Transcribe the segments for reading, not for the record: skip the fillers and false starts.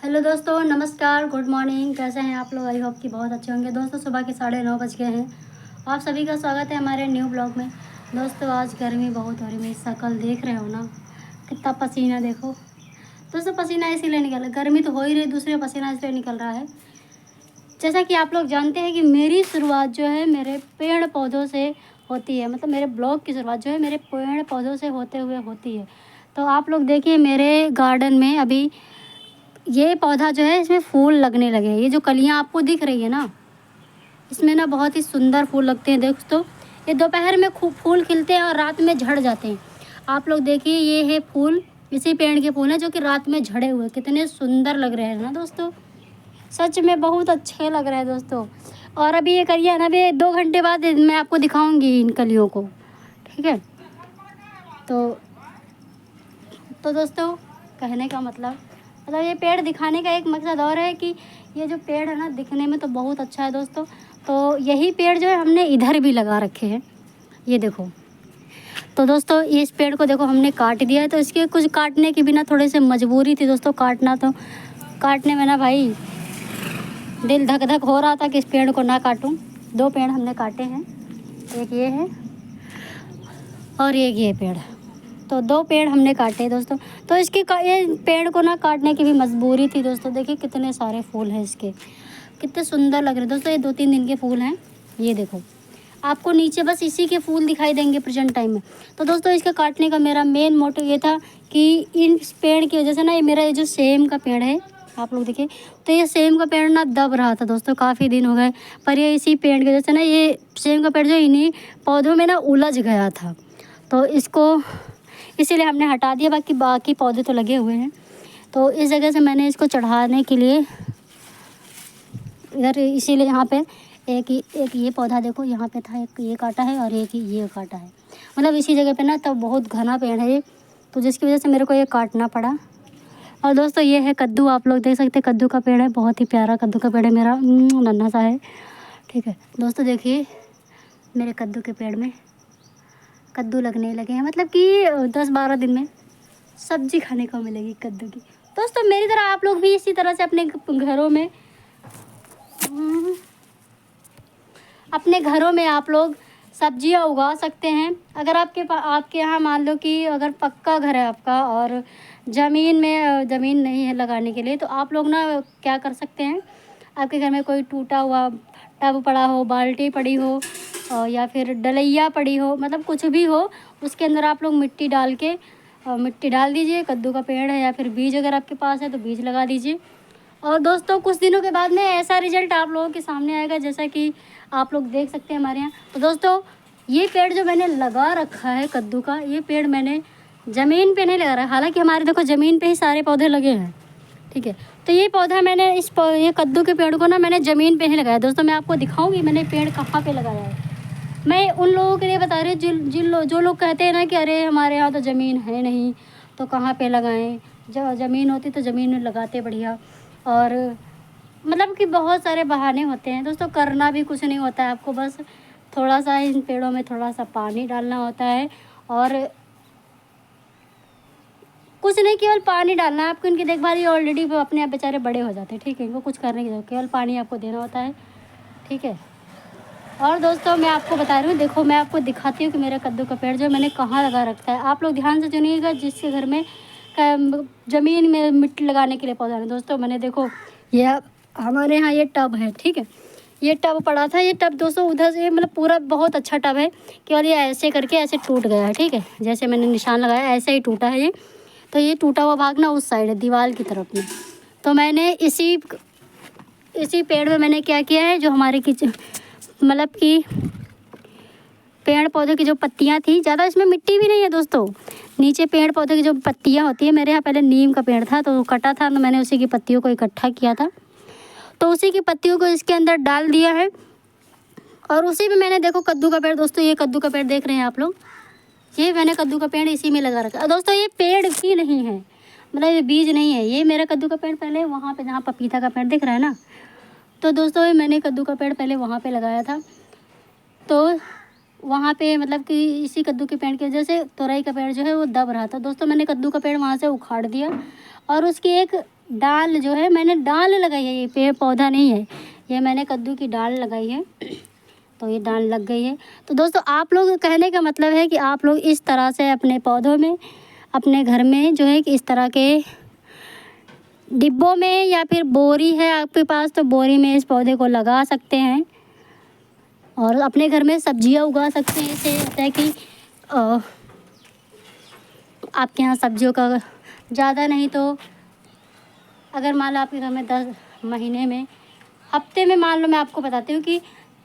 Hello दोस्तों, नमस्कार, good morning. कैसे हैं आप लोग? आई होप कि बहुत अच्छे होंगे। दोस्तों सुबह के 9:30 बज गए हैं। आप सभी का स्वागत है हमारे न्यू ब्लॉग में। दोस्तों आज गर्मी बहुत हो रही है, मेरी शक्ल देख रहे हो ना, कितना पसीना देखो। दोस्तों पसीना इसीलिए निकल रहा है, गर्मी तो हो ही रही, दूसरे पसीना इसलिए निकल रहा है। जैसा कि आप लोग जानते हैं कि मेरी शुरुआत जो है मेरे पेड़ पौधों से होती है, मतलब मेरे ब्लॉग की शुरुआत जो है मेरे पेड़ पौधों से होते हुए होती है। तो आप लोग देखिए मेरे गार्डन में अभी ये पौधा जो है इसमें फूल लगने लगे हैं। ये जो कलियां आपको दिख रही है ना, इसमें ना बहुत ही सुंदर फूल लगते हैं दोस्तों। ये दोपहर में खूब फूल खिलते हैं और रात में झड़ जाते हैं। आप लोग देखिए ये है फूल, इसी पेड़ के फूल हैं जो कि रात में झड़े हुए, कितने सुंदर लग रहे हैं ना दोस्तों। सच में बहुत अच्छे लग रहे हैं दोस्तों। और अभी ये कलियां ना, अभी 2 घंटे बाद मैं आपको दिखाऊंगी इन कलियों को, ठीक है। तो दोस्तों कहने का मतलब ये पेड़ दिखाने का एक मकसद और है कि ये जो पेड़ है ना दिखने में तो बहुत अच्छा है दोस्तों। तो यही पेड़ जो है हमने इधर भी लगा रखे हैं, ये देखो। तो दोस्तों इस पेड़ को देखो हमने काट दिया है, तो इसके कुछ काटने की भी ना थोड़ी सी मजबूरी थी दोस्तों काटना। तो काटने में ना भाई दिल धक धक हो रहा था कि इस पेड़ को ना काटूं। 2 पेड़ हमने काटे हैं, एक ये है और एक ये पेड़। तो 2 पेड़ हमने काटे दोस्तों। तो ये पेड़ को ना काटने की भी मजबूरी थी दोस्तों। देखिए कितने सारे फूल हैं इसके, कितने सुंदर लग रहे हैं दोस्तों। ये 2-3 दिन के फूल हैं, ये देखो। आपको नीचे बस इसी के फूल दिखाई देंगे प्रेजेंट टाइम में। तो दोस्तों इसका काटने का मेरा मेन मोटिव ये था कि इस पेड़ की वजह से ना, ये मेरा ये जो सेम का पेड़ है आप लोग देखिए, तो ये सेम का पेड़ ना दब रहा था दोस्तों, काफ़ी दिन हो गए। पर ये इसी पेड़ की वजह से ना, ये सेम का पेड़ जो इन्हीं पौधों में ना उलझ गया था, तो इसको इसीलिए हमने हटा दिया। बाकी पौधे तो लगे हुए हैं। तो इस जगह से मैंने इसको चढ़ाने के लिए इधर, इसीलिए यहाँ पे एक ये पौधा देखो यहाँ पे था, एक ये काटा है और एक ये काटा है। मतलब इसी जगह पे ना तो बहुत घना पेड़ है ये, तो जिसकी वजह से मेरे को ये काटना पड़ा। और दोस्तों ये है कद्दू, आप लोग देख सकते हैं कद्दू का पेड़ है, बहुत ही प्यारा कद्दू का पेड़ है मेरा, नन्हा सा है, ठीक है। दोस्तों देखिए मेरे कद्दू के पेड़ में कद्दू लगने लगे हैं, मतलब कि 10-12 दिन में सब्जी खाने को मिलेगी कद्दू की। दोस्तों मेरी तरह आप लोग भी इसी तरह से अपने घरों में आप लोग सब्जियां उगा सकते हैं। अगर आपके यहाँ मान लो कि अगर पक्का घर है आपका और ज़मीन नहीं है लगाने के लिए, तो आप लोग ना क्या कर सकते हैं, आपके घर में कोई टूटा हुआ टब पड़ा हो, बाल्टी पड़ी हो या फिर डलैया पड़ी हो, मतलब कुछ भी हो, उसके अंदर आप लोग मिट्टी डाल दीजिए। कद्दू का पेड़ है या फिर बीज अगर आपके पास है तो बीज लगा दीजिए। और दोस्तों कुछ दिनों के बाद में ऐसा रिजल्ट आप लोगों के सामने आएगा जैसा कि आप लोग देख सकते हैं हमारे यहाँ। तो दोस्तों ये पेड़ जो मैंने लगा रखा है कद्दू का, ये पेड़ मैंने ज़मीन पे नहीं लगा रहा, हालांकि हमारे देखो ज़मीन पे ही सारे पौधे लगे हैं, ठीक है। तो ये पौधा मैंने ये कद्दू के पेड़ को ना मैंने ज़मीन पे ही लगाया दोस्तों। मैं आपको दिखाऊंगी मैंने पेड़ कहाँ पे लगाया है। मैं उन लोगों के लिए बता रही हूँ जो लोग कहते हैं ना कि अरे हमारे यहाँ तो ज़मीन है नहीं तो कहाँ पे लगाएं, जब ज़मीन होती तो ज़मीन में लगाते बढ़िया। और मतलब कि बहुत सारे बहाने होते हैं दोस्तों, करना भी कुछ नहीं होता है, आपको बस थोड़ा सा इन पेड़ों में थोड़ा सा पानी डालना होता है। और कुछ नहीं, केवल पानी डालना है आपको, इनकी देखभाल ये ऑलरेडी वो अपने आप बेचारे बड़े हो जाते हैं, ठीक है। इनको कुछ करने की जरूरत, केवल पानी आपको देना होता है, ठीक है। और दोस्तों मैं आपको बता रही हूँ, देखो मैं आपको दिखाती हूँ कि मेरा कद्दू का पेड़ जो मैंने कहाँ लगा रखा है। आप लोग ध्यान से सुनिएगा, जिसके घर में ज़मीन में मिट्टी लगाने के लिए पौधा है। दोस्तों मैंने देखो ये हमारे यहाँ ये टब है, ठीक है। ये टब पड़ा था, ये टब दोस्तों उधर से मतलब पूरा बहुत अच्छा टब है, केवल ये ऐसे करके ऐसे टूट गया है, ठीक है। जैसे मैंने निशान लगाया ऐसे ही टूटा है ये। तो ये टूटा हुआ भाग ना उस साइड है दीवार की तरफ में। तो मैंने इसी पेड़ में मैंने क्या किया है, जो हमारे किचन मतलब कि पेड़ पौधे की जो पत्तियां थी, ज़्यादा इसमें मिट्टी भी नहीं है दोस्तों, नीचे पेड़ पौधे की जो पत्तियां होती है, मेरे यहाँ पहले नीम का पेड़ था तो वो कटा था, तो मैंने उसी की पत्तियों को इकट्ठा किया था, तो उसी की पत्तियों को इसके अंदर डाल दिया है। और उसी में मैंने देखो कद्दू का पेड़, दोस्तों ये कद्दू का पेड़ देख रहे हैं आप लोग, ये मैंने कद्दू का पेड़ इसी में लगा रखा है। दोस्तों ये पेड़ भी नहीं है, मतलब ये बीज नहीं है, ये मेरा कद्दू का पेड़ पहले वहाँ पे जहाँ पपीता का पेड़ दिख रहा है ना, तो दोस्तों ये मैंने कद्दू का पेड़ पहले वहाँ पे लगाया था। तो वहाँ पे मतलब कि इसी कद्दू के पेड़ की वजह से तोरई का पेड़ जो है वो दब रहा था दोस्तों। मैंने कद्दू का पेड़ वहाँ से उखाड़ दिया और उसकी एक डाल जो है मैंने डाल लगाई है, ये पेड़ पौधा नहीं है, ये मैंने कद्दू की डाल लगाई है। तो ये डाल लग गई है। तो दोस्तों आप लोग कहने का मतलब है कि आप लोग इस तरह से अपने पौधों में, अपने घर में जो है कि इस तरह के डिब्बों में या फिर बोरी है आपके पास तो बोरी में इस पौधे को लगा सकते हैं और अपने घर में सब्जियां उगा सकते हैं। इससे होता है कि आपके यहाँ सब्जियों का ज़्यादा नहीं तो अगर मान लो आपके घर में 10 महीने में, हफ्ते में मान लो मैं आपको बताती हूँ कि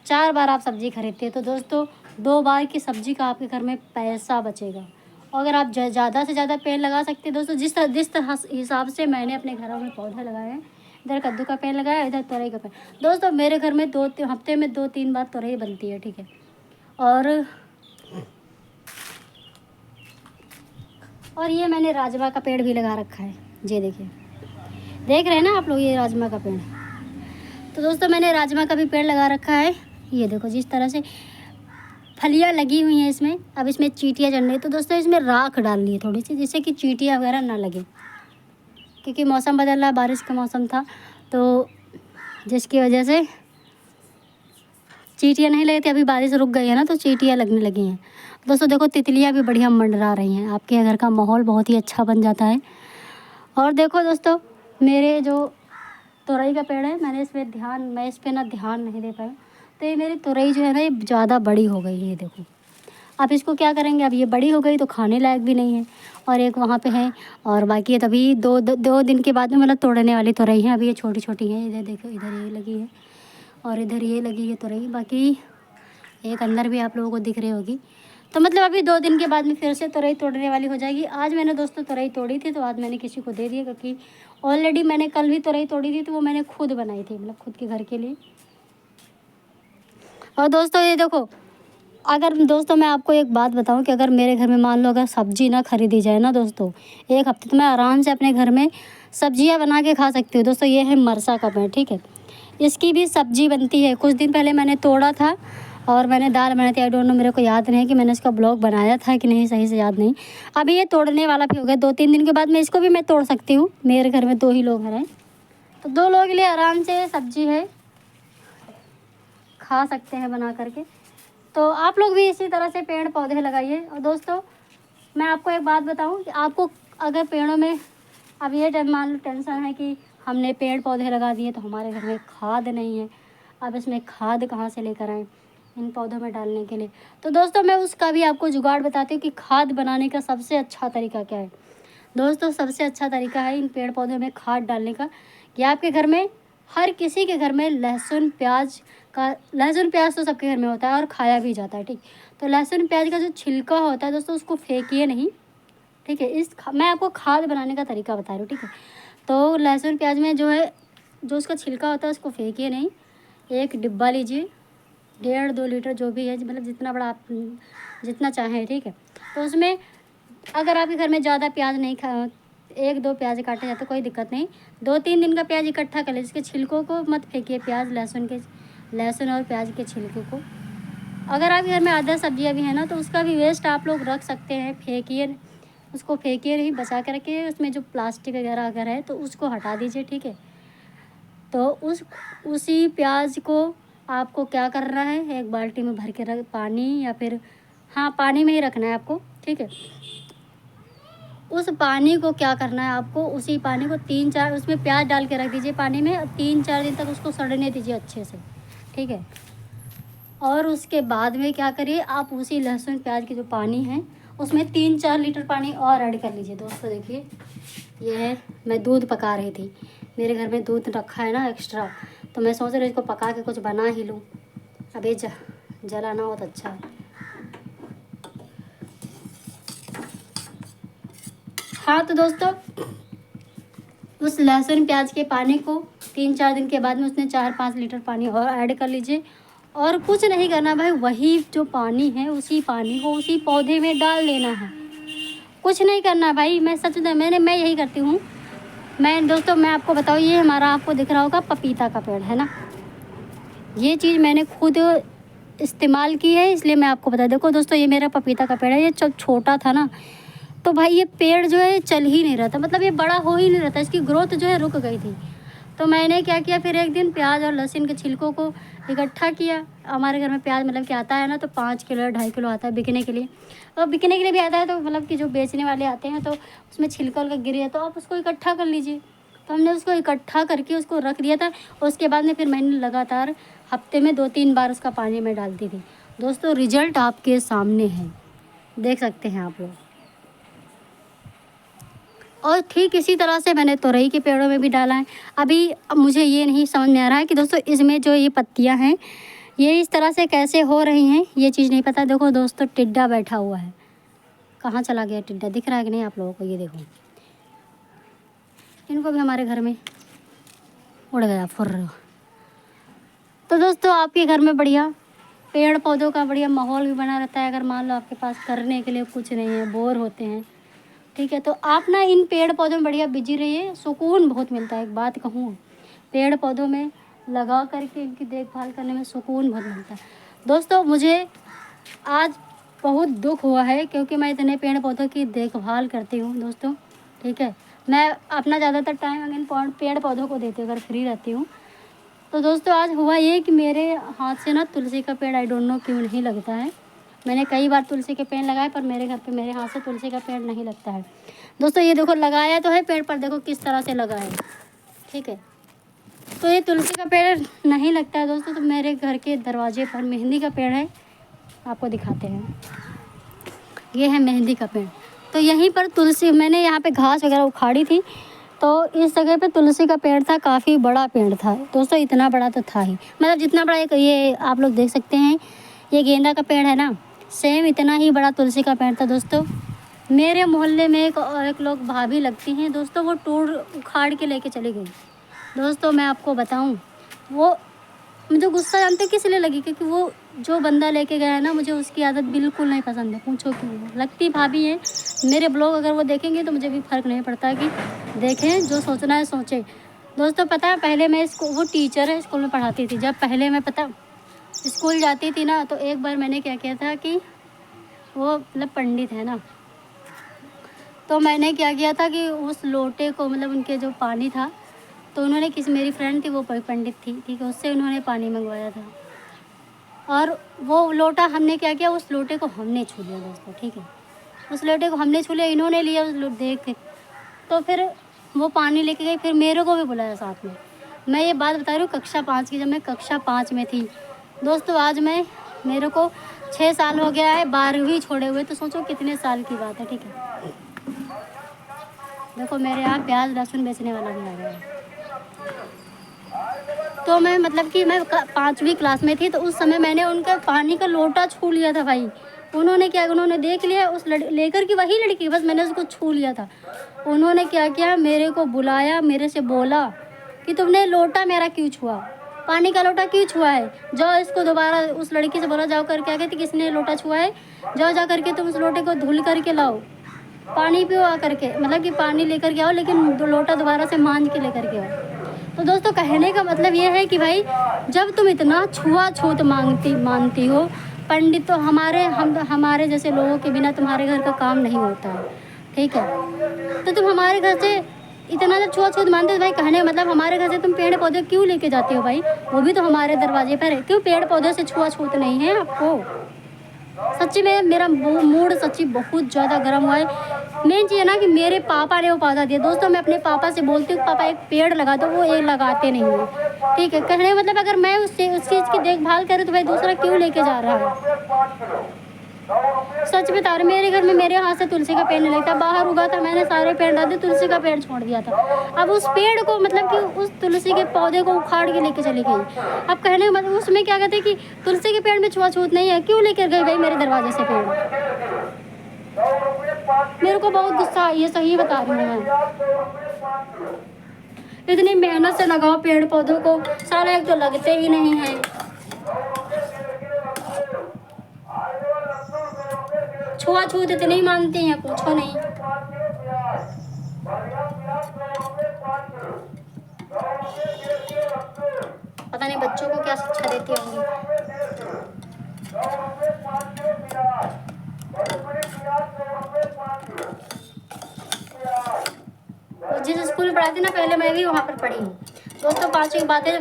4 बार आप सब्ज़ी खरीदते हैं तो दोस्तों 2 बार की सब्ज़ी का आपके घर में पैसा बचेगा। और अगर आप ज़्यादा से ज़्यादा पेड़ लगा सकते हैं दोस्तों, जिस तरह हिसाब से मैंने अपने घरों में पौधे लगाए हैं, इधर कद्दू का पेड़ लगाया, इधर तोरई का पेड़। दोस्तों मेरे घर में हफ्ते में 2-3 बार तोरई बनती है, ठीक है। और ये मैंने राजमा का पेड़ भी लगा रखा है, ये देखिए, देख रहे हैं ना आप लोग, ये राजमा का पेड़। तो दोस्तों मैंने राजमा का भी पेड़ लगा रखा है, ये देखो जिस तरह से फलियाँ लगी हुई हैं इसमें। अब इसमें चींटियाँ चढ़ रही, तो दोस्तों इसमें राख डालनी है थोड़ी सी, जिससे कि चींटियाँ वगैरह ना लगे, क्योंकि मौसम बदल रहा है, बारिश का मौसम था तो जिसकी वजह से चींटियाँ नहीं लगी थी। अभी बारिश रुक गई है ना तो चींटियाँ लगने लगी हैं। दोस्तों देखो तितलियाँ भी बढ़िया मंडरा रही हैं, आपके घर का माहौल बहुत ही अच्छा बन जाता है। और देखो दोस्तों मेरे जो तोरई का पेड़ है, मैं इस पर ना ध्यान नहीं दे पाई, तो ये मेरी तुरई जो है ना ये ज़्यादा बड़ी हो गई है, ये देखो। अब इसको क्या करेंगे, अब ये बड़ी हो गई तो खाने लायक भी नहीं है। और एक वहाँ पे है और बाकी है, तभी 2 दिन के बाद में मतलब तोड़ने वाली तुरई है। अभी ये छोटी छोटी है, इधर देखो, इधर ये लगी है और इधर ये लगी है तुरई, बाकी एक अंदर भी आप लोगों को दिख रही होगी। तो मतलब अभी 2 दिन के बाद में फिर से तुरई तोड़ने वाली हो जाएगी। आज मैंने दोस्तों तुरई तोड़ी थी तो आज मैंने किसी को दे दिया, क्योंकि ऑलरेडी मैंने कल भी तुरई तोड़ी थी तो वो मैंने खुद बनाई थी, मतलब खुद के घर के लिए। और दोस्तों ये देखो, अगर दोस्तों मैं आपको एक बात बताऊं कि अगर मेरे घर में मान लो अगर सब्जी ना खरीदी जाए ना दोस्तों, एक हफ्ते तो मैं आराम से अपने घर में सब्जियां बना के खा सकती हूँ। दोस्तों ये है मरसा का पेड़, ठीक है, इसकी भी सब्जी बनती है। कुछ दिन पहले मैंने तोड़ा था और मैंने दाल बनाई थी, आई डोंट नो, मेरे को याद नहीं है कि मैंने इसका ब्लॉग बनाया था कि नहीं, सही से याद नहीं। अभी ये तोड़ने वाला भी हो गया, 2-3 दिन के बाद में इसको भी मैं तोड़ सकती हूँ। मेरे घर में 2 ही लोग हैं तो 2 लोगों के लिए आराम से सब्जी है, खा सकते हैं बना करके। तो आप लोग भी इसी तरह से पेड़ पौधे लगाइए। और दोस्तों मैं आपको एक बात बताऊं कि आपको अगर पेड़ों में अब ये मान लो टेंशन है कि हमने पेड़ पौधे लगा दिए तो हमारे घर में खाद नहीं है, अब इसमें खाद कहाँ से लेकर आएँ इन पौधों में डालने के लिए। तो दोस्तों मैं उसका भी आपको जुगाड़ बताती हूँ कि खाद बनाने का सबसे अच्छा तरीका क्या है। दोस्तों सबसे अच्छा तरीका है इन पेड़ पौधों में खाद डालने का कि आपके घर में, हर किसी के घर में लहसुन प्याज तो सबके घर में होता है और खाया भी जाता है, ठीक। तो लहसुन प्याज का जो छिलका होता है दोस्तों उसको फेंकिए नहीं, ठीक है। मैं आपको खाद बनाने का तरीका बता रही हूँ, ठीक है। तो लहसुन प्याज में जो है, जो उसका छिलका होता है उसको फेंकिए नहीं। एक डिब्बा लीजिए, 1.5-2 लीटर जो भी है, मतलब जितना बड़ा आप जितना चाहें, ठीक है। तो उसमें अगर आपके घर में ज़्यादा प्याज नहीं 1-2 प्याज काटे जाते कोई दिक्कत नहीं, 2-3 दिन का प्याज इकट्ठा कर लीजिए। इसके छिलकों को मत फेंकिए, लहसुन और प्याज के छिलके को। अगर आपके घर में अदर सब्जियां भी हैं ना तो उसका भी वेस्ट आप लोग रख सकते हैं, उसको फेंकिए नहीं, बचा के रखिए। उसमें जो प्लास्टिक वगैरह अगर है तो उसको हटा दीजिए, ठीक है। तो उसी प्याज को आपको क्या करना है, एक बाल्टी में भर के रख, पानी या फिर हाँ पानी में ही रखना है आपको, ठीक है। उस पानी को क्या करना है आपको, उसी पानी को 3-4 उसमें प्याज डाल के रख दीजिए पानी में, 3-4 दिन तक उसको सड़ने दीजिए अच्छे से, ठीक है। और उसके बाद में क्या करिए, आप उसी लहसुन प्याज के जो पानी है उसमें 3-4 लीटर पानी और ऐड कर लीजिए। दोस्तों देखिए ये है, मैं दूध पका रही थी, मेरे घर में दूध रखा है ना एक्स्ट्रा, तो मैं सोच रही इसको पका के कुछ बना ही लूँ। अब ये जला ना हो तो अच्छा है। हाँ तो दोस्तों उस लहसुन प्याज के पानी को 3-4 दिन के बाद में उसमें 4-5 लीटर पानी और ऐड कर लीजिए। और कुछ नहीं करना भाई, वही जो पानी है उसी पानी को उसी पौधे में डाल देना है, कुछ नहीं करना भाई। मैं सच में मैं यही करती हूँ। दोस्तों मैं आपको बताऊँ, ये हमारा आपको दिख रहा होगा पपीता का पेड़ है ना, ये चीज़ मैंने खुद इस्तेमाल की है, इसलिए मैं आपको बता। देखो दोस्तों ये मेरा पपीता का पेड़ है, ये जब छोटा था ना तो भाई ये पेड़ जो है चल ही नहीं रहा था, मतलब ये बड़ा हो ही नहीं रहा था, इसकी ग्रोथ जो है रुक गई थी। तो मैंने क्या किया, फिर एक दिन प्याज और लहसुन के छिलकों को इकट्ठा किया। हमारे घर में प्याज मतलब कि आता है ना, तो 5 किलो 2.5 किलो आता है बिकने के लिए, और बिकने के लिए भी आता है, तो मतलब कि जो बेचने वाले आते हैं तो उसमें छिलका उलका गिर है, तो आप उसको इकट्ठा कर लीजिए। तो हमने उसको इकट्ठा करके उसको रख दिया था। उसके बाद में फिर मैंने लगातार हफ्ते में 2-3 बार उसका पानी मैं डालती थी। दोस्तों रिजल्ट आपके सामने है, देख सकते हैं आप लोग। और ठीक इसी तरह से मैंने तोरई के पेड़ों में भी डाला है। अभी अब मुझे ये नहीं समझ में आ रहा है कि दोस्तों इसमें जो ये पत्तियां हैं ये इस तरह से कैसे हो रही हैं, ये चीज़ नहीं पता। देखो दोस्तों टिड्डा बैठा हुआ है, कहाँ चला गया टिड्डा, दिख रहा है कि नहीं आप लोगों को? ये देखो, इनको भी हमारे घर में उड़ गया फुर्र। तो दोस्तों आपके घर में बढ़िया पेड़ पौधों का बढ़िया माहौल भी बना रहता है। अगर मान लो आपके पास करने के लिए कुछ नहीं है, बोर होते हैं, ठीक है, तो आप ना इन पेड़ पौधों में बढ़िया बिजी रहिए, सुकून बहुत मिलता है। एक बात कहूँ, पेड़ पौधों में लगा करके इनकी देखभाल करने में सुकून बहुत मिलता है। दोस्तों मुझे आज बहुत दुख हुआ है क्योंकि मैं इतने पेड़ पौधों की देखभाल करती हूँ दोस्तों, ठीक है। मैं अपना ज़्यादातर टाइम इन पेड़ पौधों को देती हूँ अगर फ्री रहती हूँ। तो दोस्तों आज हुआ ये कि मेरे हाथ से ना तुलसी का पेड़ आई डोंट नो क्यों नहीं लगता है। मैंने कई बार तुलसी के पेड़ लगाए पर मेरे घर पे मेरे हाथ से तुलसी का पेड़ नहीं लगता है। दोस्तों ये देखो लगाया तो है पेड़ पर, देखो किस तरह से लगा है, ठीक है। तो ये तुलसी का पेड़ नहीं लगता है दोस्तों। तो मेरे घर के दरवाजे पर मेहंदी का पेड़ है, आपको दिखाते हैं। ये है मेहंदी का पेड़। तो यहीं पर तुलसी, मैंने यहाँ पे घास वगैरह उखाड़ी थी, तो इस जगह पे तुलसी का पेड़ था, काफ़ी बड़ा पेड़ था दोस्तों, इतना बड़ा तो था ही, मतलब जितना बड़ा एक ये आप लोग देख सकते हैं ये गेंदा का पेड़ है ना, सेम इतना ही बड़ा तुलसी का पेड़ था दोस्तों। मेरे मोहल्ले में एक लोग भाभी लगती हैं दोस्तों, वो तोड़ उखाड़ के लेके चली गई। दोस्तों मैं आपको बताऊं, वो मुझे गुस्सा जानते हो किस लिए लगी, क्योंकि वो जो बंदा लेके गया है ना, मुझे उसकी आदत बिल्कुल नहीं पसंद है। पूछो क्यों, लगती भाभी है। मेरे ब्लॉग अगर वो देखेंगे तो मुझे भी फ़र्क नहीं पड़ता, कि देखें जो सोचना है सोचें। दोस्तों पता है पहले मैं वो टीचर है, स्कूल में पढ़ाती थी। जब पहले मैं पता स्कूल जाती थी ना, तो एक बार मैंने क्या किया था कि वो मतलब पंडित है ना, तो मैंने क्या किया था कि उस लोटे को, मतलब उनके जो पानी था, तो उन्होंने मेरी फ्रेंड थी वो पंडित थी, ठीक है, उससे उन्होंने पानी मंगवाया था। और वो लोटा हमने क्या किया, उस लोटे को हमने छू लिया दोस्तों, ठीक है। उस लोटे को हमने छू लिया, इन्होंने लिया उस देख के, तो फिर वो पानी लेके गई, फिर मेरे को भी बुलाया साथ में। मैं ये बात बता रही हूँ कक्षा 5 की, जब मैं कक्षा 5 में थी दोस्तों। आज मेरे को 6 साल हो गया है 12वीं छोड़े हुए, तो सोचो कितने साल की बात है, ठीक है। देखो मेरे यहाँ प्याज लहसुन बेचने वाला भी आ गया है। तो मैं मतलब कि मैं 5वीं क्लास में थी, तो उस समय मैंने उनका पानी का लोटा छू लिया था भाई। उन्होंने क्या, उन्होंने देख लिया उस लेकर की वही लड़की, बस मैंने उसको छू लिया था। उन्होंने क्या किया, मेरे को बुलाया, मेरे से बोला कि तुमने लोटा मेरा क्यों छुआ, पानी का लोटा क्यों छुआ है, जाओ इसको दोबारा, उस लड़की से बोला जाओ करके, आ गई थी किसने लोटा छुआ है, जाओ जा करके तुम उस लोटे को धुल करके लाओ, पानी पियो आ करके, मतलब कि पानी लेकर के आओ, लेकिन लोटा दोबारा से मांझ के लेकर के आओ। तो दोस्तों कहने का मतलब ये है कि भाई जब तुम इतना छुआछूत मानती हो, पंडित, तो हमारे जैसे लोगों के बिना तुम्हारे घर का काम नहीं होता है, ठीक है। तो तुम हमारे घर से इतना जब छुआछूत मानते हो भाई, कहने का मतलब हमारे घर से तुम पेड़ पौधे क्यों लेके जाते हो भाई, वो भी तो हमारे दरवाजे पर है, क्यों पेड़ पौधे से छुआछूत नहीं है आपको? सच्ची में मेरा मूड सच्ची बहुत ज़्यादा गर्म हुआ है। मेन चीज़ है ना कि मेरे पापा ने वो पौधा दिया दोस्तों। मैं अपने पापा से बोलती हूँ पापा एक पेड़ लगा दो, वो एक लगाते नहीं है, ठीक है। कहने का मतलब अगर मैं उस चीज़ की देखभाल करूँ तो भाई दूसरा क्यों लेके जा रहा है? सच बता रहे, मेरे घर में मेरे हाथ से तुलसी का पेड़ नहीं लगता, बाहर उगा था, मैंने सारे पेड़ डाल दिए, तुलसी का पेड़ छोड़ दिया था। अब उस पेड़ को, मतलब कि उस तुलसी के पौधे को उखाड़ के लेके चली गई। अब कहने का मतलब उसमें क्या कहते हैं कि तुलसी के पेड़ में छुआछूत नहीं है, क्यों लेकर गई भाई मेरे दरवाजे से पेड़? मेरे को बहुत गुस्सा, ये सही बता रही हूँ मैं। इतनी मेहनत से लगाओ पेड़ पौधों को, सारे एक तो लगते ही नहीं हैं। छुआछूत इतने ही मानते हैं, पूछो नहीं। पता नहीं बच्चों को क्या शिक्षा देती होंगी। जिस स्कूल में पढ़ाती ना पहले मैं भी वहाँ पर पढ़ी हूँ। दोस्तों 5वीं की बात है,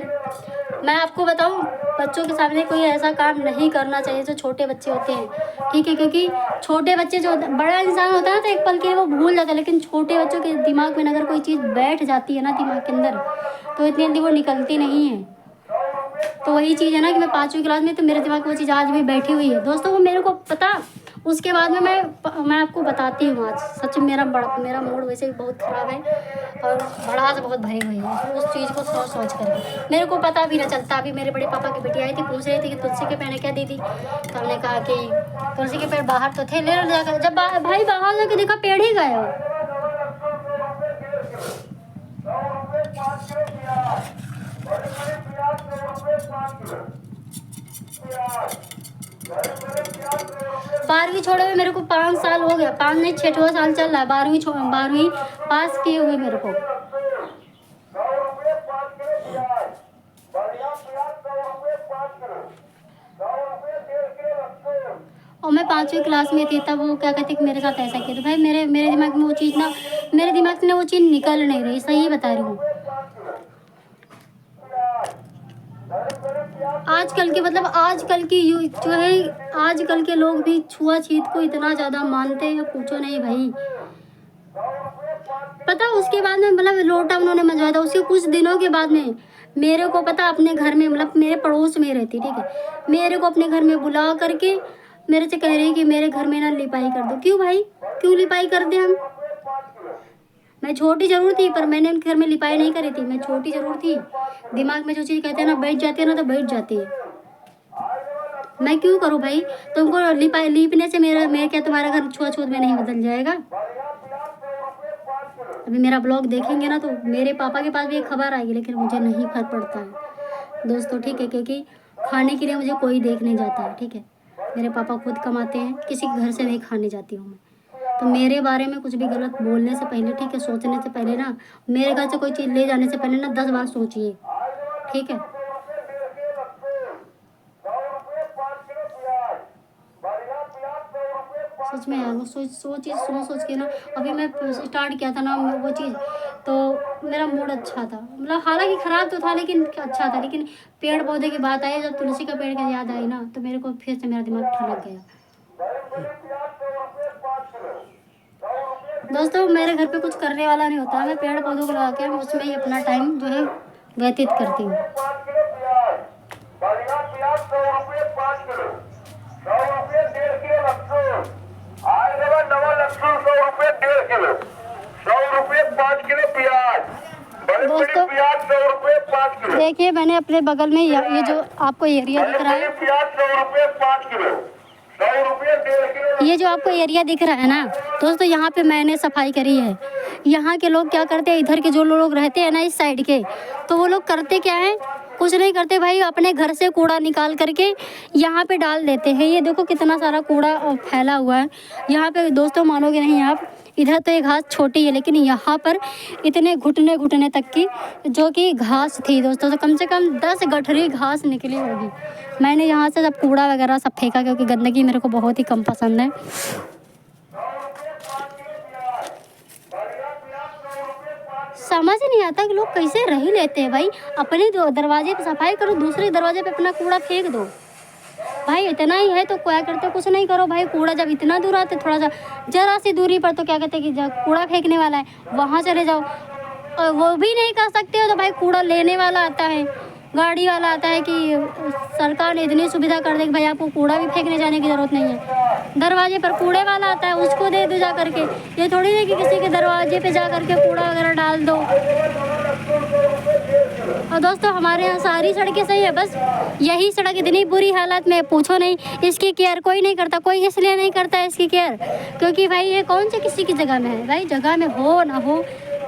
मैं आपको बताऊँ, बच्चों के सामने कोई ऐसा काम नहीं करना चाहिए जो छोटे बच्चे होते हैं, ठीक है। क्योंकि छोटे बच्चे जो बड़ा इंसान होता है ना तो एक पल के लिए वो भूल जाता है, लेकिन छोटे बच्चों के दिमाग में अगर कोई चीज़ बैठ जाती है ना दिमाग के अंदर तो इतनी जल्दी वो निकलती नहीं है। तो वही चीज़ है ना कि मैं 5वीं क्लास में तो मेरे दिमाग में वो चीज़ आज भी बैठी हुई है। दोस्तों वो मेरे को पता, उसके बाद में मैं आपको बताती हूँ। आज सच में मेरा मूड वैसे भी बहुत ख़राब है और भड़ास बहुत भरी हुई है फिर उस चीज़ को सोच कर। मेरे को पता भी ना चलता। अभी मेरे बड़े पापा की बेटी आई थी, पूछ रही थी कि तुलसी के पेड़ क्या दी थी, तो हमने कहा कि तुलसी के पेड़ बाहर तो थे, ले जाकर जब भाई बाहर जाकर देखा पेड़ ही गए हो। बारहवीं छोड़े हुए मेरे को 5 साल हो गया, 5 नहीं 6वां साल चल रहा है। 12वीं पास किए हुए मेरे को। और मैं 5वीं क्लास में थी तब वो क्या कहते कि मेरे साथ ऐसा किया। तो भाई मेरे दिमाग में वो चीज़ ना, मेरे दिमाग से ना वो चीज़ निकल नहीं रही, सही बता रही हूँ। आजकल के मतलब आजकल की जो है आजकल के लोग भी छुआछूत को इतना ज़्यादा मानते हैं, पूछो नहीं भाई। पता उसके बाद में मतलब लोटा उन्होंने मंजवाया था। उसके कुछ दिनों के बाद में मेरे को पता अपने घर में मतलब मेरे पड़ोस में रहती, ठीक है, मेरे को अपने घर में बुला करके मेरे से कह रही कि मेरे घर में ना लिपाई कर दो। क्यों भाई, क्यों लिपाई कर दे हम? मैं छोटी जरूर थी पर मैंने उनके घर में लिपाई नहीं करी थी। मैं छोटी जरूर थी, दिमाग में जो चीज़ कहते हैं ना बैठ जाती है ना तो बैठ जाती है। मैं क्यों करूँ भाई? तुमको लीपने से मैं क्या तुम्हारा घर छुआछूत में नहीं बदल जाएगा? अभी मेरा ब्लॉग देखेंगे ना तो मेरे पापा के पास भी एक खबर आएगी, लेकिन मुझे नहीं फर्क पड़ता है दोस्तों, ठीक है। क्योंकि खाने के लिए मुझे कोई देख नहीं जाता है, ठीक है। मेरे पापा खुद कमाते हैं, किसी के घर से नहीं खाने जाती हूँ मैं। तो मेरे बारे में कुछ भी गलत बोलने से पहले, ठीक है, सोचने से पहले ना, मेरे घर से कोई चीज़ ले जाने से पहले ना 10 बार सोचिए, ठीक है। सच में यार वो सोच के ना अभी मैं स्टार्ट किया था ना वो चीज़, तो मेरा मूड अच्छा था। मतलब हालांकि ख़राब तो था लेकिन अच्छा था। लेकिन पेड़ पौधे की बात आई, जब तुलसी का पेड़ की याद आई ना तो मेरे को फिर से मेरा दिमाग ठनक गया। दोस्तों मेरे घर पे कुछ करने वाला नहीं होता, मैं पेड़ पौधों को लगा के उसमें ही अपना टाइम जो है व्यतीत करती हूँ। दोस्तों देखिए मैंने अपने बगल में ये जो आपको एरिया दिख रहा है, ये जो आपको एरिया दिख रहा है ना दोस्तों, यहाँ पे मैंने सफाई करी है। यहाँ के लोग क्या करते हैं, इधर के जो लोग रहते हैं ना इस साइड के, तो वो लोग करते क्या है, कुछ नहीं करते भाई, अपने घर से कूड़ा निकाल करके यहाँ पे डाल देते हैं। ये देखो कितना सारा कूड़ा फैला हुआ है यहाँ पे। दोस्तों मानोगे नहीं आप, इधर तो ये घास छोटी है लेकिन यहाँ पर इतने घुटने तक की जो कि घास थी दोस्तों, तो कम से कम 10 गठरी घास निकली होगी। मैंने यहाँ से सब कूड़ा वगैरह सब फेंका क्योंकि गंदगी मेरे को बहुत ही कम पसंद है। समझ नहीं आता कि लोग कैसे रह लेते हैं भाई। अपने दरवाजे पे सफाई करो, दूसरे दरवाजे पे अपना कूड़ा फेंक दो भाई। इतना ही है तो क्या करते हो, कुछ नहीं करो भाई। कूड़ा जब इतना दूर आते, थोड़ा सा जरा सी दूरी पर तो क्या कहते हैं कि जब कूड़ा फेंकने वाला है वहाँ चले जाओ। और वो भी नहीं कर सकते हो तो भाई कूड़ा लेने वाला आता है, गाड़ी वाला आता है कि सरकार ने इतनी सुविधा कर दी कि भाई आपको कूड़ा भी फेंकने जाने की ज़रूरत नहीं है। दरवाजे पर कूड़े वाला आता है, उसको दे दो जा करके। ये थोड़ी है कि किसी के दरवाजे पे जा करके कूड़ा वगैरह डाल दो। और दोस्तों हमारे यहाँ सारी सड़कें सही है, बस यही सड़क इतनी बुरी हालत में पूछो नहीं। इसकी केयर कोई नहीं करता। कोई इसलिए नहीं करता है इसकी केयर क्योंकि भाई ये कौन से किसी की जगह में है भाई। जगह में हो ना हो,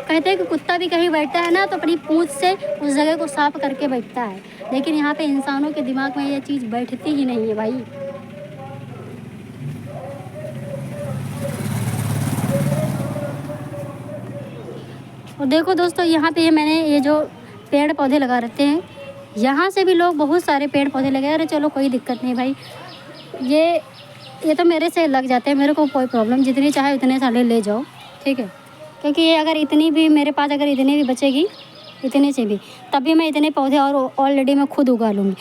कहते हैं कि कुत्ता भी कहीं बैठता है ना तो अपनी पूंछ से उस जगह को साफ करके बैठता है, लेकिन यहाँ पे इंसानों के दिमाग में ये चीज़ बैठती ही नहीं है भाई। और देखो दोस्तों यहाँ पे मैंने ये जो पेड़ पौधे लगा रखते हैं, यहाँ से भी लोग बहुत सारे पेड़ पौधे लगे। अरे चलो कोई दिक्कत नहीं भाई, ये तो मेरे से लग जाते हैं, मेरे को कोई प्रॉब्लम, जितने चाहे उतने सारे ले जाओ, ठीक है। क्योंकि ये अगर इतनी भी मेरे पास अगर इतनी भी बचेगी, इतने से भी, तभी मैं इतने पौधे और ऑलरेडी मैं खुद उगा लूँगी।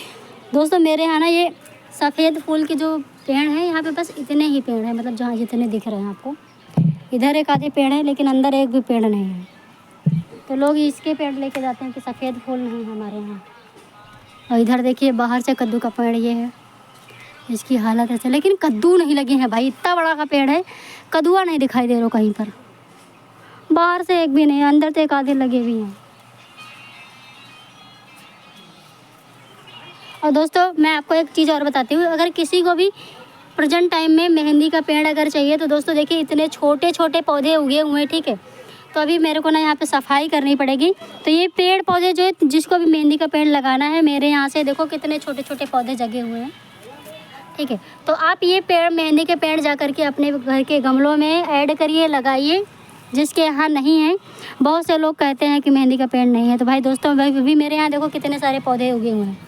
दोस्तों मेरे यहाँ ना ये सफ़ेद फूल के जो पेड़ हैं यहाँ पे बस इतने ही पेड़ हैं, मतलब जहाँ जितने दिख रहे हैं आपको। इधर एक आधे पेड़ है लेकिन अंदर एक भी पेड़ नहीं है, तो लोग इसके पेड़ लेके जाते हैं कि सफ़ेद फूल नहीं हमारे यहाँ। और इधर देखिए बाहर से कद्दू का पेड़ ये है, इसकी हालत ऐसे, लेकिन कद्दू नहीं लगे हैं भाई। इतना बड़ा का पेड़ है, कद्दुआ नहीं दिखाई दे रहा कहीं पर। बाहर से एक भी नहीं, अंदर से एक आधे लगे भी हैं। और दोस्तों मैं आपको एक चीज़ और बताती हूँ, अगर किसी को भी प्रेजेंट टाइम में मेहंदी का पेड़ अगर चाहिए तो दोस्तों देखिए इतने छोटे छोटे पौधे उगे हुए हैं, ठीक है। तो अभी मेरे को ना यहाँ पे सफाई करनी पड़ेगी। तो ये पेड़ पौधे जो है जिसको भी मेहंदी का पेड़ लगाना है, मेरे यहाँ से देखो कितने छोटे छोटे पौधे जगे हुए हैं, ठीक है। तो आप ये पेड़ मेहंदी के पेड़ जा कर के अपने घर के गमलों में ऐड करिए, लगाइए, जिसके यहाँ नहीं है। बहुत से लोग कहते हैं कि मेहंदी का पेड़ नहीं है, तो भाई दोस्तों भाई अभी मेरे यहाँ देखो कितने सारे पौधे उगे हुए हैं,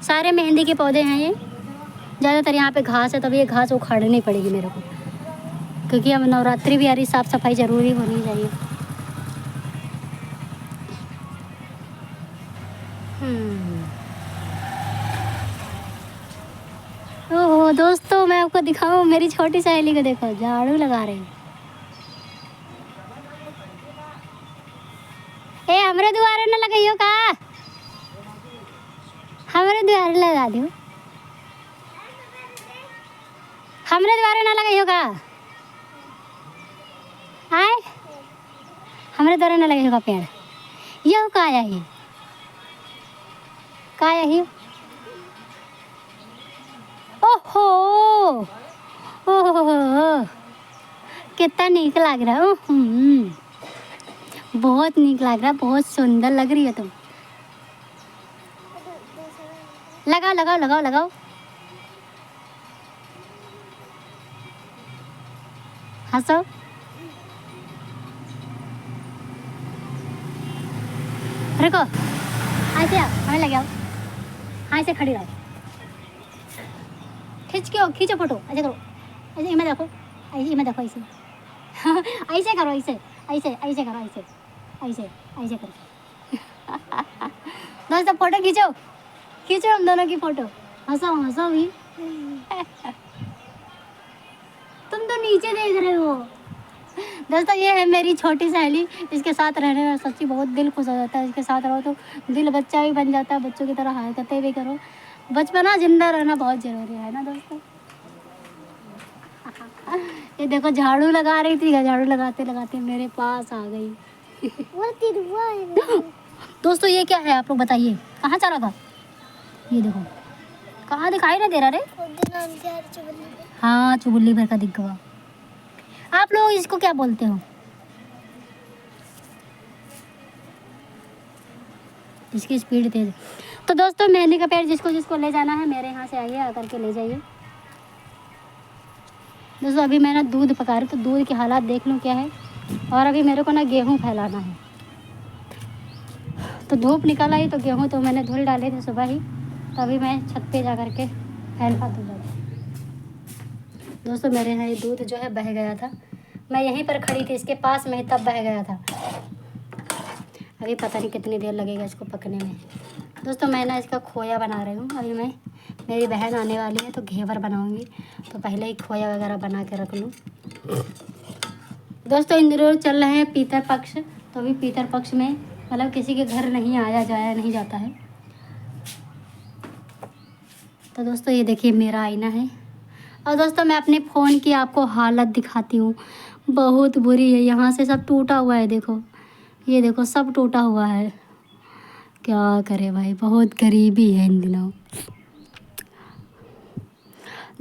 सारे मेहंदी के पौधे हैं ये। ज़्यादातर यहाँ पे घास है, तभी ये घास उखाड़नी पड़ेगी मेरे को, क्योंकि अब नवरात्रि भी आ रही, साफ़ सफाई ज़रूरी होनी चाहिए। ओहो दोस्तों मैं आपको दिखाऊं, मेरी छोटी सहेली को देखो झाड़ू लगा रही। ए हमरे द्वारे न लगाइयो का, हमरे द्वारे लगा दो, हमरे द्वारे ना लगाइयो का, आए हमरे द्वारे ना लगाइयो का पेड़। ये का है, का है, ओहो ओहो कितना नीक लग रहा है, बहुत नीक लग रहा है, बहुत सुंदर लग रही है तुम। लगाओ लगाओ लगाओ लगाओ, हंसो। रुको ऐसे आओ, हमें लगे आओ, हाँ ऐसे खड़ी रहो, खींचो फोटो, ऐसे करो, ऐसे मैं देखो, ऐसे मैं देखो, ऐसे ऐसे करो, ऐसे ऐसे ऐसे करो, ऐसे ऐसे ऐसे करो दोस्तों फोटो खींचो, खींचो हम दोनों की फोटो, हंसो हंसो भी तुम तो नीचे देख रहे हो। दोस्तों ये है मेरी छोटी सहेली, इसके साथ रहने में सच्ची बहुत दिल खुश हो जाता है। इसके साथ रहो तो दिल बच्चा भी बन जाता है, बच्चों की तरह हरकतें भी करो। बचपना जिंदा रहना बहुत ज़रूरी है ना दोस्तों। ये देखो झाड़ू लगा रही थी, झाड़ू लगाते लगाते मेरे पास आ गई दोस्तों ये क्या है आप लोग बताइए, कहाँ चला था? ये देखो कहाँ दिखाई ना दे रहा रे। हाँ चुगली भर का दिख गया। आप लोग इसको क्या बोलते हो? इसकी स्पीड तेज। तो दोस्तों मेहंदी का पेड़ जिसको जिसको ले जाना है मेरे यहाँ से आइए, आकर के ले जाइए। दोस्तों अभी मैं ना दूध पका रही, तो दूध की हालात देख लूँ क्या है। और अभी मेरे को ना गेहूँ फैलाना है, तो धूप निकल आई तो गेहूँ तो मैंने धुल डाले थे सुबह ही, तभी मैं छत पे जा कर के फैला दूँगा। दोस्तों मेरे यहाँ ये दूध जो है बह गया था, मैं यहीं पर खड़ी थी इसके पास में, तब बह गया था। अभी पता नहीं कितनी देर लगेगा इसको पकने में। दोस्तों मैं ना इसका खोया बना रही हूँ। अभी मैं, मेरी बहन आने वाली है तो घेवर बनाऊँगी, तो पहले ही खोया वगैरह बना के रख लूँ। दोस्तों इन दिनों चल रहे हैं पितर पक्ष, तो अभी पितर पक्ष में मतलब किसी के घर नहीं आया जाया नहीं जाता है। तो दोस्तों ये देखिए मेरा आईना है। और दोस्तों मैं अपने फ़ोन की आपको हालत दिखाती हूँ, बहुत बुरी है। यहाँ से सब टूटा हुआ है, देखो ये देखो सब टूटा हुआ है। क्या करे भाई, बहुत गरीबी है इन दिनों।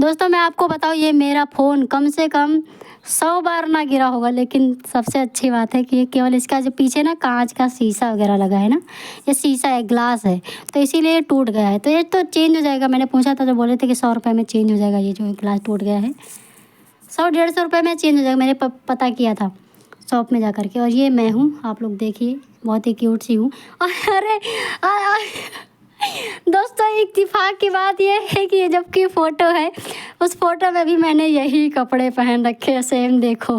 दोस्तों मैं आपको बताऊँ ये मेरा फ़ोन कम से कम 100 बार ना गिरा होगा, लेकिन सबसे अच्छी बात है कि ये केवल इसका जो पीछे ना कांच का शीशा वगैरह लगा है ना, ये शीशा है, ग्लास है, तो इसीलिए ये टूट गया है। तो ये तो चेंज हो जाएगा। मैंने पूछा था तो बोले थे कि 100 रुपये में चेंज हो जाएगा, ये जो ग्लास टूट गया है 100-150 रुपये में चेंज हो जाएगा। मैंने पता किया था शॉप में जा कर के। और ये मैं हूँ, आप लोग देखिए बहुत ही क्यूट सी हूँ। अरे दोस्तों इत्तेफाक की बात ये है कि ये जबकि फ़ोटो है, उस फ़ोटो में भी मैंने यही कपड़े पहन रखे हैं, सेम देखो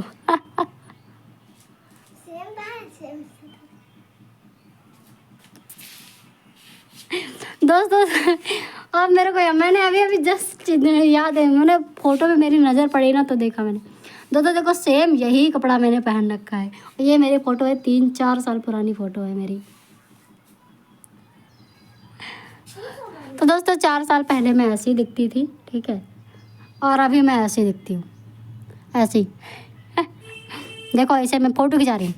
दोस्तों अब मेरे को मैंने अभी अभी जस्ट याद है, मैंने फ़ोटो में मेरी नज़र पड़ी ना तो देखा मैंने। दोस्तों देखो सेम यही कपड़ा मैंने पहन रखा है। ये मेरी फ़ोटो है, 3-4 साल पुरानी फ़ोटो है मेरी। तो दोस्तों 4 साल पहले मैं ऐसी दिखती थी, ठीक है, और अभी मैं ऐसी दिखती हूँ, ऐसी। देखो ऐसे मैं फ़ोटो खिंचा रही हूँ,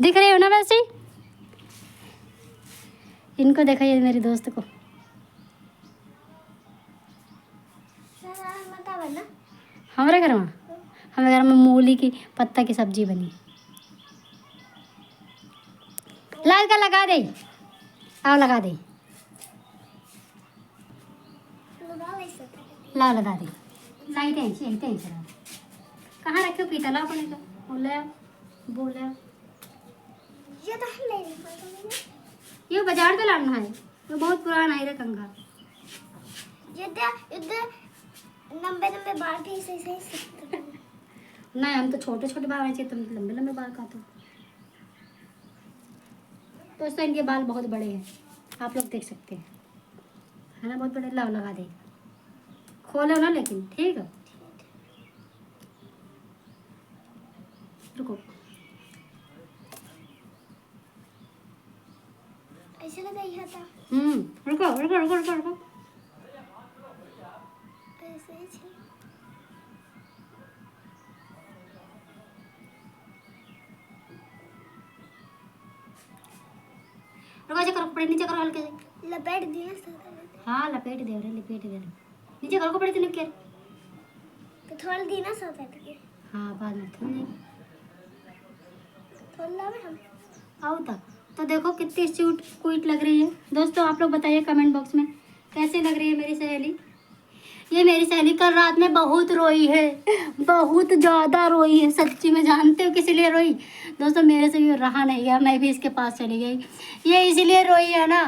दिख रही हो ना वैसे। इनको देखा ये मेरी दोस्त को। हमारे घर में मूली की पत्ता की सब्जी बनी। लाल का लगा दे, आओ लगा दे, ला लगा दे। नहीं टेंशन कहाँ रखे पीता ला अपने का बोला ये बाजार तो लाना है, ये बहुत पुराना है रे कंगा। लंबे बाल भी सही नहीं, हम तो छोटे छोटे बाल चाहिए, तुम लंबे लंबे बाल काटो। तो दोस्तों इनके बाल बहुत बड़े हैं, आप लोग देख सकते हैं, है ना, बहुत बड़े। लाओ लगा दे, खोलो ना लेकिन, ठीक है। रुको, ऐसे लगाइए था। रुको रुको रुको रुको रुको, ऐसे ही रुको, ऐसे करो, कपड़े नीचे करो हल्के से, लपेट दिया। हाँ लपेट दे रहे, लपेट दे रहे, नीचे करो कपड़े तो के तो थोड़ा दी ना सोता है। हाँ बाद में थोड़ा हम आओ था। तो देखो कितनी क्यूट लग रही है। दोस्तों आप लोग बताइए कमेंट बॉक्स में कैसे लग रही है मेरी सहेली। ये मेरी सहेली कल रात में बहुत रोई है, बहुत ज़्यादा रोई है सच्ची में। जानते हो किस लिए रोई? दोस्तों मेरे से भी रहा नहीं गया, मैं भी इसके पास चली गई। ये इसलिए रोई है ना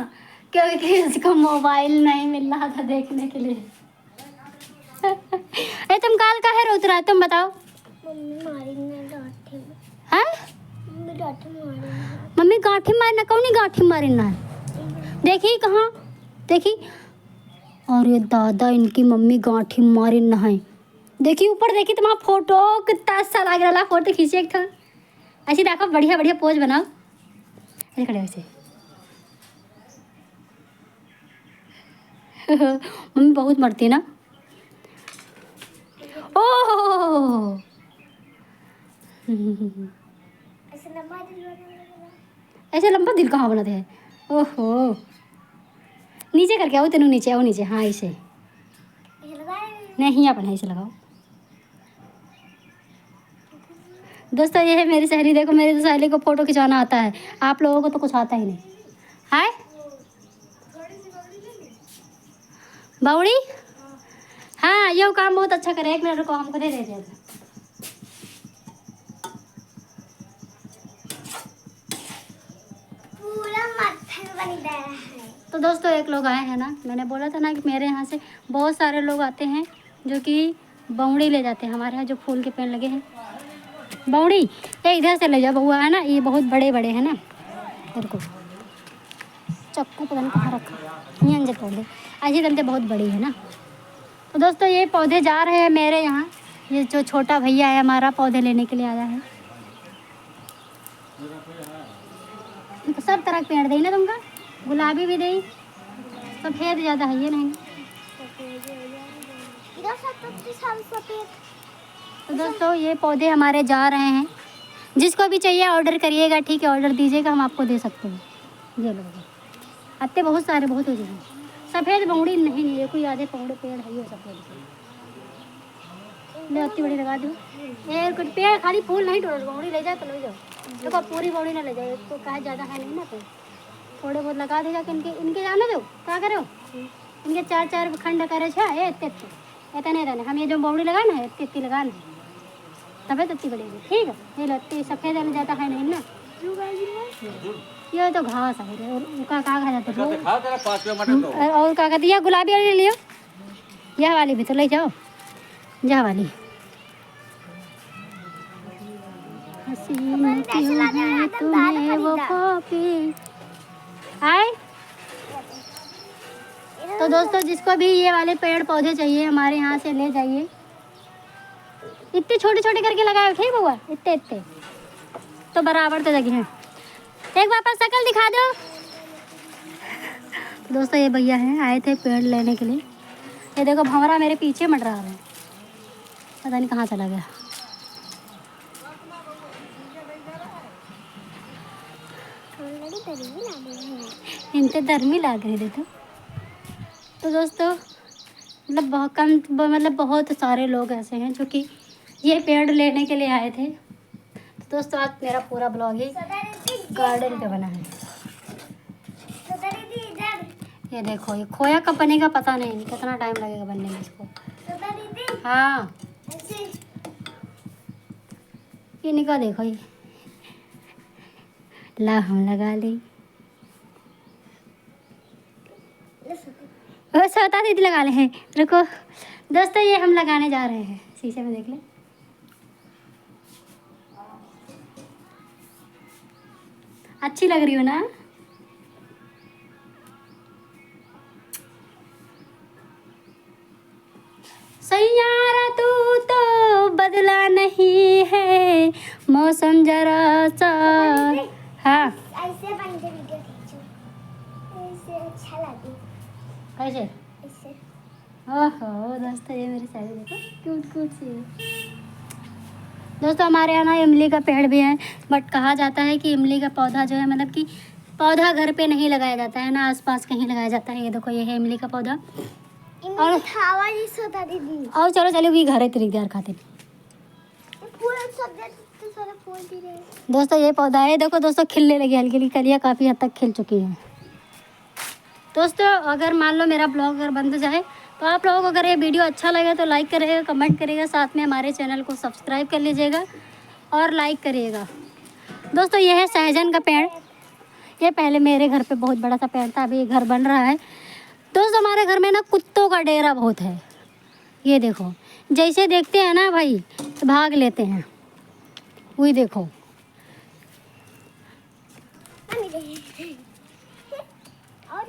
क्योंकि इसको मोबाइल नहीं मिल रहा था देखने के लिए। ए तुम काल का है रोत रहा, तुम बताओ। मम्मी गाठी मारना, कौन गाठी मारना है? देखी कहाँ देखी? अरे दादा इनकी मम्मी गाठी मारी ना है। देखी ऊपर देखी तुम्हारा फोटो कितना अच्छा लग रहा, फोटो खींचे एक था। ऐसे देखो बढ़िया बढ़िया पोज बनाओ, ऐसे खड़े वैसे। मम्मी बहुत मरती ना। ओह ऐसे लंबा दिल कहाँ बनाते हैं? ओहो नीचे करके आओ, तेनू नीचे आओ, नीचे। हाँ इसे नहीं अपन ऐसे लगाओ। दोस्तों ये है मेरी सहेली। देखो मेरी सहेली को फोटो खिंचाना आता है, आप लोगों को तो कुछ आता ही नहीं। हाय बाउड़ी, हाँ ये काम बहुत अच्छा करे। एक मिनट रुको, हमको दे दे। तो दोस्तों एक लोग आए हैं ना, मैंने बोला था ना कि मेरे यहाँ से बहुत सारे लोग आते हैं जो कि बावड़ी ले जाते हैं। हमारे यहाँ जो फूल के पेड़ लगे हैं बावड़ी, ये इधर से ले जाओ बउआ, है ना, ये बहुत बड़े बड़े हैं ना। देखो चक्कू पता नहीं कहाँ रखा, ये अंजर पौधे ऐसी तलते बहुत बड़ी है ना। तो दोस्तों ये पौधे जा रहे हैं मेरे यहाँ। ये जो छोटा भैया है हमारा पौधे लेने के लिए आया है। तो सब तरह के पेड़ दी ना तुमका, गुलाबी भी दी, सफ़ेद ज़्यादा है ये नहीं। तो दोस्तों ये पौधे हमारे जा रहे हैं, जिसको भी चाहिए ऑर्डर करिएगा, ठीक है, ऑर्डर दीजिएगा, हम आपको दे सकते हैं। ये लोग आते बहुत सारे, बहुत हो जाएंगे। सफ़ेद बंगड़ी नहीं है, कोई आधे पौड़े पेड़ है ये सफ़ेद ले अति बड़ी लगा दो। ये कुछ पेड़ खाली फूल नहीं तोड़ो, बंगड़ी ले जाए तो ले जाओ। देखो पूरी बंगड़ी ना ले जाए, इसको कहा ज़्यादा है नहीं ना, तो थोड़े बहुत लगा देगा कि इनके जाने दो। क्या करो इनके 4-4 खंड करे छे इतने हम ये जो बौड़ी लगाना है इतनी लगाना है, तब इतनी बढ़ेगी। ठीक है ये लत्ती सफ़ेद वाले ज़्यादा है नहीं ना। ये तो घास है और खा जाते और क्या कहती है, गुलाबी वाली ले लियो, यह वाली भी तो ले जाओ, यह वाली 80 यकीन क्यों है तुम्हें वो कॉपी आए। तो दोस्तों जिसको भी ये वाले पेड़ पौधे चाहिए हमारे यहाँ से ले जाइए। इतने छोटे छोटे करके लगाए ठीक हुआ, इतने इतने तो बराबर तो जगह है। एक वापस शक्ल दिखा दो। दोस्तों ये भैया हैं आए थे पेड़ लेने के लिए। ये देखो भंवरा मेरे पीछे मंडरा रहा है, पता नहीं कहाँ चला गया। इनसे गर्मी लग रही देखो। तो दोस्तों बहुत सारे लोग ऐसे हैं जो कि ये पेड़ लेने के लिए आए थे। तो दोस्तों आज मेरा पूरा ब्लॉग ही गार्डन पे बना है। ये देखो ये खोया कब बनेगा पता नहीं, कितना टाइम लगेगा बनने में इसको। हाँ ये निकाल देखो ये ला हम लगा ली। वो सोता दीदी लगा ले हैं। रुको दोस्तों ये हम लगाने जा रहे हैं, शीशे में देख ले। अच्छी लग रही हो ना। सैयारा तू तो बदला नहीं है मौसम जरा सा। हाँ ऐसे बन के वीडियो खींचो, ऐसे अच्छा लगे। कैसे? ऐसे। ओहो दोस्तों ये मेरी साड़ी देखो क्यूट क्यूट सी। दोस्तों हमारे यहाँ ना इमली का पेड़ भी है, बट कहा जाता है कि इमली का पौधा जो है मतलब कि पौधा घर पे नहीं लगाया जाता है ना, आसपास कहीं लगाया जाता है। ये देखो ये है इमली का पौधा। और खावा नहीं सोता दीदी। और चलो चलो भी घर है तेरी यार खाते पूरा सब्जेक्ट तो सारा फूल भी रहे। दोस्तों ये पौधा है देखो दोस्तों खिलने लगी, हल्की हल्की कलियाँ काफ़ी हद तक खिल चुकी हैं। दोस्तों अगर मान लो मेरा ब्लॉग अगर बंद हो जाए तो आप लोगों को अगर ये वीडियो अच्छा लगे तो लाइक करिएगा, कमेंट करिएगा, साथ में हमारे चैनल को सब्सक्राइब कर लीजिएगा और लाइक करिएगा। दोस्तों ये है सहजन का पेड़। ये पहले मेरे घर पे बहुत बड़ा सा पेड़ था, अभी ये घर बन रहा है। दोस्तों हमारे घर में ना कुत्तों का डेरा बहुत है। ये देखो जैसे देखते हैं ना भाई तो भाग लेते हैं। वही देखो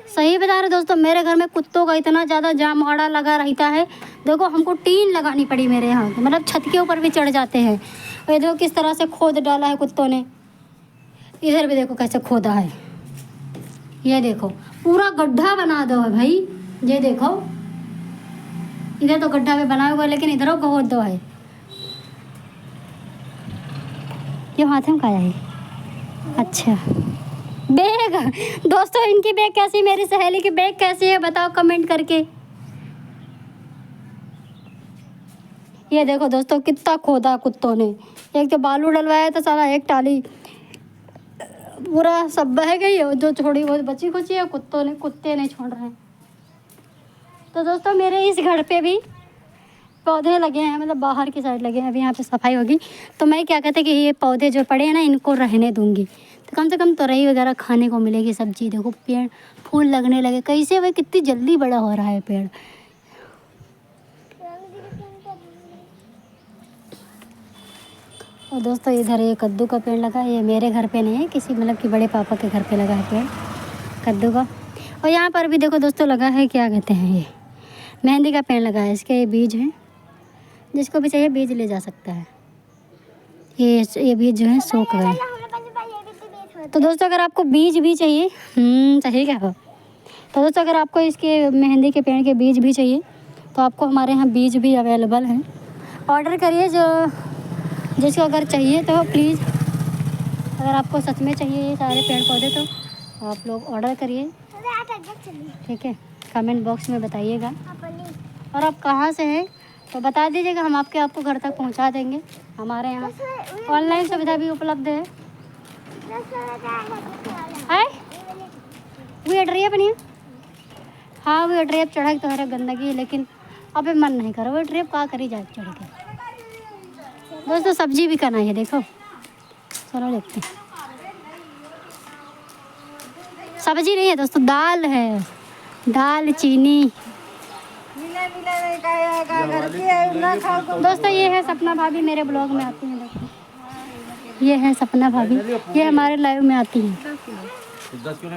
सही बता रहे दोस्तों, मेरे घर में कुत्तों का इतना ज़्यादा जामवाड़ा लगा रहता है। देखो हमको टीन लगानी पड़ी मेरे यहाँ, मतलब छत के ऊपर भी चढ़ जाते हैं। और ये देखो किस तरह से खोद डाला है कुत्तों ने। इधर भी देखो कैसे खोदा है। ये देखो पूरा गड्ढा बना दो है भाई। ये देखो इधर तो गड्ढा भी बना हुआ है लेकिन इधरों खोद दो है। ये हाथ में खाया है। अच्छा बैग दोस्तों इनकी बैग कैसी, मेरी सहेली की बैग कैसी है बताओ कमेंट करके। ये देखो दोस्तों कितना खोदा कुत्तों ने। एक तो बालू डलवाया था सारा, एक टाली पूरा सब बह गई है, जो थोड़ी बहुत बची खुची है कुत्ते नहीं छोड़ रहे हैं। तो दोस्तों मेरे इस घर पे भी पौधे लगे हैं, मतलब बाहर की साइड लगे हैं। अभी यहाँ पे सफाई होगी तो मैं क्या कहते कि ये पौधे जो पड़े हैं ना इनको रहने दूंगी, तो कम से कम तोरई वगैरह खाने को मिलेगी, सब्जी। देखो पेड़ फूल लगने लगे कैसे, भाई कितनी जल्दी बड़ा हो रहा है पेड़। और दोस्तों इधर ये कद्दू का पेड़ लगा है। ये मेरे घर पे नहीं है, किसी मतलब कि बड़े पापा के घर पे लगा है पेड़ कद्दू का। और यहाँ पर भी देखो दोस्तों लगा है क्या कहते हैं, ये मेहंदी का पेड़ लगा है। इसके ये बीज हैं, जिसको भी चाहिए बीज ले जा सकता है। ये बीज जो है सूख गए। तो दोस्तों अगर आपको बीज भी चाहिए सही क्या हो, तो दोस्तों अगर आपको इसके मेहंदी के पेड़ के बीज भी चाहिए तो आपको हमारे यहाँ बीज भी अवेलेबल हैं। ऑर्डर करिए जिसको अगर चाहिए तो प्लीज़, अगर आपको सच में चाहिए ये सारे पेड़ पौधे तो आप लोग ऑर्डर करिए, ठीक है। कमेंट बॉक्स में बताइएगा और आप कहाँ से हैं तो बता दीजिएगा, हम आपको घर तक पहुँचा देंगे। हमारे यहाँ ऑनलाइन सुविधा भी उपलब्ध है। वो ट्रेप नहीं है, हाँ वो ट्रेप चढ़ा तो है गंदगी, लेकिन अबे मन नहीं करो वो ट्रेप कहाँ करी जाए चढ़ के। दोस्तों सब्जी भी करना है देखो, चलो देखते हैं। सब्जी नहीं है दोस्तों, दाल है, दाल चीनी। दोस्तों ये है सपना भाभी मेरे ब्लॉग में आती हैं। ये है सपना भाभी, ये हमारे लाइव में आती हैं। 10 किलो